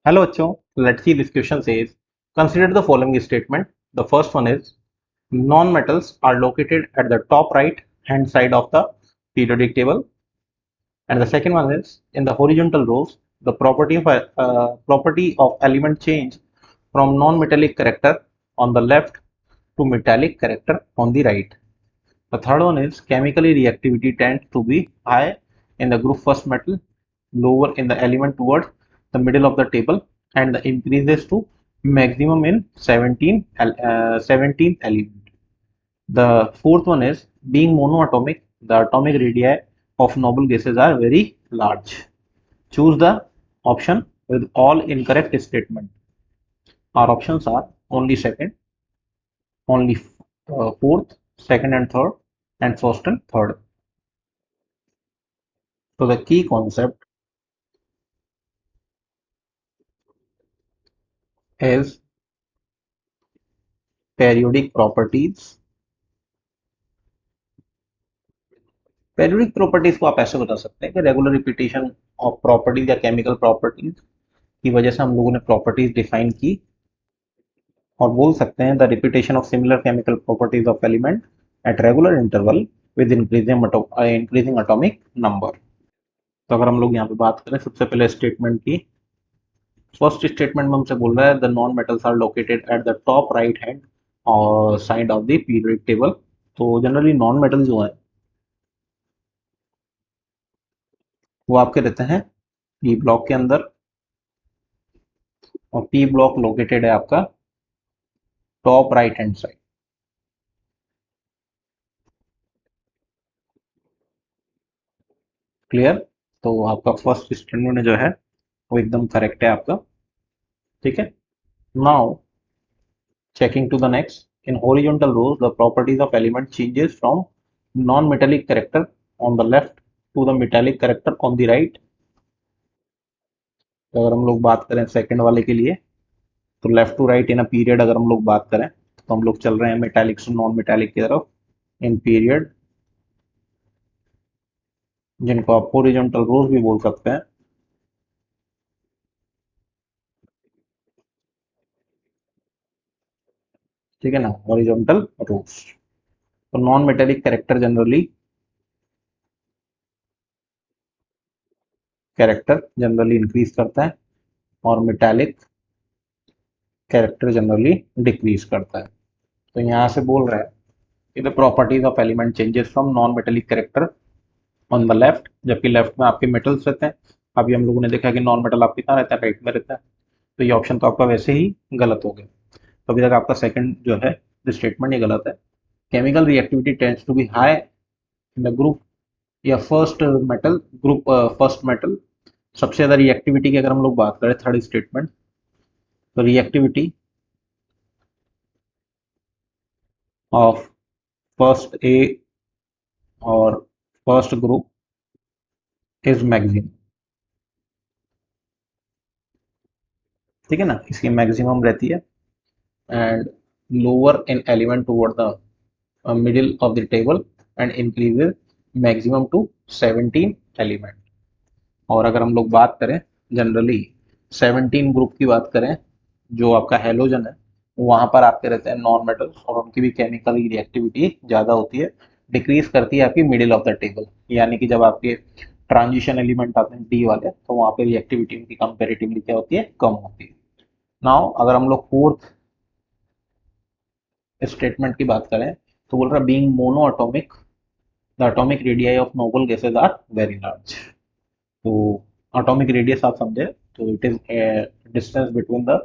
Hello, Acho. Let's see this question says, consider the following statement. The first one is, non-metals are located at the top right hand side of the periodic table. And the second one is, in the horizontal rows, the property of element change from non-metallic character on the left to metallic character on the right. The third one is, chemically reactivity tends to be high in the group first metal, lower in the element towards the middle of the table, and the increases to maximum in 17th element. The fourth one is, being monoatomic, the atomic radii of noble gases are very large. Choose the option with all incorrect statement. Our options are only second, only fourth, second and third, and first and third. So the key concept is periodic properties. Periodic properties को आप ऐसे बता सकते हैं कि regular repetition of properties या chemical properties की वजह से हम लोगों ने प्रॉपर्टीज डिफाइन की, और बोल सकते हैं the repetition of similar chemical properties of element at regular interval with increasing atomic number. तो अगर हम लोग यहाँ पे बात करें सबसे पहले स्टेटमेंट की, फर्स्ट स्टेटमेंट में हमसे बोल रहा है the non metals are located at the top right hand और side of the periodic table. तो जनरली नॉन मेटल जो है वो आपके रहते हैं पी ब्लॉक के अंदर, और पी ब्लॉक लोकेटेड है आपका top right hand side. Clear? तो आपका फर्स्ट स्टेटमेंट जो है वो एकदम करेक्ट है आपका। ठीक है, now checking to the next. In horizontal rows, the properties of element changes from non-metallic character on the left to the metallic character on the right. तो अगर हम लोग बात करें सेकंड वाले के लिए, तो left to right in a period अगर हम लोग बात करें तो हम लोग चल रहे हैं मेटालिक से नॉन मेटालिक की तरफ इन पीरियड, जिनको आप हॉरिजॉन्टल रोज भी बोल सकते हैं। ठीक है ना, हॉरिजॉन्टल रोज। तो non metallic character generally increase करता है, और मेटालिक कैरेक्टर जनरली डिक्रीज करता है। तो यहाँ से बोल रहा है the properties of element changes from non metallic character on the left, जबकि लेफ्ट में आपके मेटल्स रहते हैं। अभी हम लोगों ने देखा कि नॉन मेटल आपके कहाँ रहता है, राइट में रहता है। तो ये ऑप्शन तो आपका वैसे ही गलत हो गया। तो अभी तक आपका सेकंड जो है स्टेटमेंट ये गलत है। Chemical reactivity tends to be high in the group या फर्स्ट मेटल। सबसे ज्यादा रिएक्टिविटी की अगर हम लोग बात करें थर्ड स्टेटमेंट, तो रिएक्टिविटी ऑफ फर्स्ट ए और फर्स्ट ग्रुप इज मैक्सिमम। ठीक है ना, इसकी मैक्सिमम रहती है and lower in element toward the middle of the table and increases maximum to 17 element. और अगर हम लोग बात करें जनरली 17 ग्रुप की बात करें, जो आपका हेलोजन है वहां पर आपके रहते हैं नॉन मेटल्स, और उनकी भी केमिकल रिएक्टिविटी ज़्यादा होती है, डिक्रीज करती है आपकी मिडिल ऑफ द टेबल। यानी कि जब आपके ट्रांजिशन एलिमेंट आते हैं डी वाले, तो वहां पे रिएक्टिविटी उनकी कंपेरेटिवली क्या होती है, कम होती है। नाउ अगर हम लोग फोर्थ स्टेटमेंट की बात करें, तो बोल रहा है being mono atomic the atomic radii of noble gases are very large. तो एटॉमिक रेडियस आप समझे, तो it is distance between the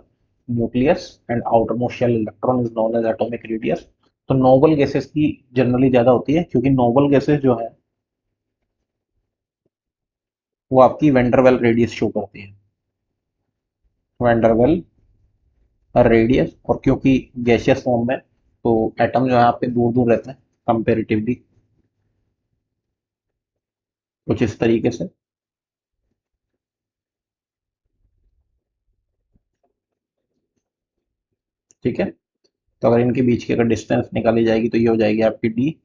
nucleus and outer most shell electron is known as atomic radius. तो नोबल गैसेस की generally ज्यादा होती है, क्योंकि नोबल गैसेस जो है वो आपकी वेंडरवेल रेडियस शो करती है, वेंडरवेल रेडियस। और क्योंकि गैसियस फॉर्म में, तो एटम जो है आपके दूर दूर रहते हैं कंपेरेटिवली, कुछ इस तरीके से। ठीक है, तो अगर इनके बीच की अगर डिस्टेंस निकाली जाएगी तो ये हो जाएगी आपकी डी,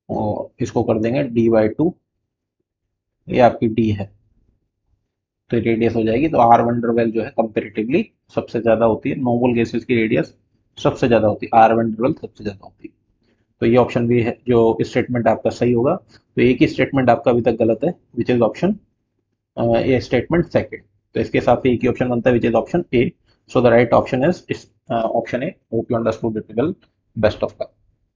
और इसको कर देंगे डी बाई टू, ये आपकी डी है। तो रेडियस हो जाएगी, तो आर वंडरवेल जो है कंपेरेटिवली सबसे ज्यादा होती है, नॉर्मल गैसेस की रेडियस सबसे ज्यादा होती है, आर वंडरवेल सबसे ज्यादा होती है। तो ये ऑप्शन भी है, जो स्टेटमेंट आपका सही होगा। तो एक ही स्टेटमेंट आपका अभी तक गलत है, which is option A statement second. तो इसके हिसाब से एक ही ऑप्शन बनता है, which is option A. So the right option is option A. Hope you understood it well. Best of luck.